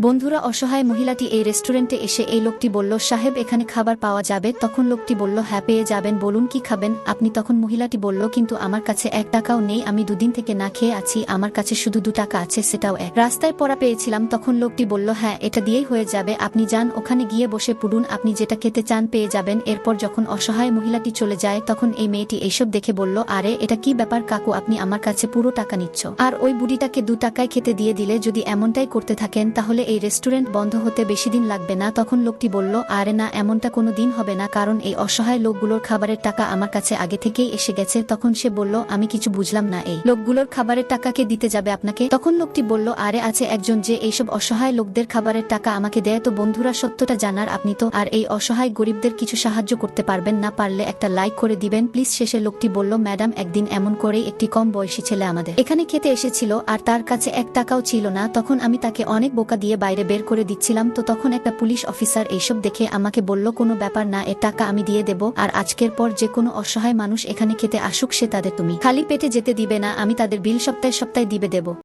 বন্ধুরা, অসহায় মহিলাটি এই রেস্টুরেন্টে এসে এই লোকটি বলল, সাহেব এখানে খাবার পাওয়া যাবে? তখন লোকটি বলল, হ্যাঁ পেয়ে যাবেন, বলুন কি খাবেন আপনি? তখন মহিলাটি বলল, কিন্তু আমার কাছে 1 টাকাও নেই, আমি দুদিন থেকে না খেয়ে আছি, আমার কাছে শুধু 2 টাকা আছে, সেটাও রাস্তায় পড়া পেয়েছিলাম। তখন লোকটি বলল, হ্যাঁ এটা দিয়েই হয়ে যাবে, আপনি যান ওখানে গিয়ে বসে পড়ুন, আপনি যেটা খেতে চান পেয়ে যাবেন। এরপর যখন অসহায় মহিলাটি চলে যায় তখন এই মেয়েটি এইসব দেখে বলল, আরে এটা কি ব্যাপার কাকু, আপনি আমার কাছে পুরো টাকা নিচ্ছ আর ওই বুড়িটাকে 2 টাকায় খেতে দিয়ে দিলে? যদি এমনটাই করতে থাকেন তাহলে এই রেস্টুরেন্ট বন্ধ হতে বেশি দিন লাগবে না। তখন লোকটি বলল, আরে না, এমনটা কোনো দিন হবে না, কারণ এই অসহায় লোকগুলোর খাবারের টাকা আমার কাছে আগে থেকেই এসে গেছে। তখন সে বলল, আমি কিছু বুঝলাম না, এই লোকগুলোর খাবারের টাকা কে দিতে যাবে আপনাকে? তখন লোকটি বলল, আরে আছে একজন যে এইসব অসহায় লোকদের খাবারের টাকা আমাকে দেয়। তো বন্ধুরা, সত্যটা জানার আপনি তো আর এই অসহায় গরিবদের কিছু সাহায্য করতে পারবেন না, পারলে একটা লাইক করে দিবেন প্লিজ। শেষে লোকটি বলল, ম্যাডাম একদিন এমন করেই একটি কম বয়সী ছেলে আমাদের এখানে খেতে এসেছিল আর তার কাছে 1 টাকাও ছিল না। তখন আমি তাকে অনেক বোকা দিয়ে বাইরে বের করে দিচ্ছিলাম। তো তখন একটা পুলিশ অফিসার এইসব দেখে আমাকে বলল, কোনো ব্যাপার না, এর টাকা আমি দিয়ে দেব, আর আজকের পর যে কোনো অসহায় মানুষ এখানে খেতে আসুক সে তাদের তুমি খালি পেটে যেতে দিবে না, আমি তাদের বিল সপ্তাহে সপ্তাহে দিবে দেব।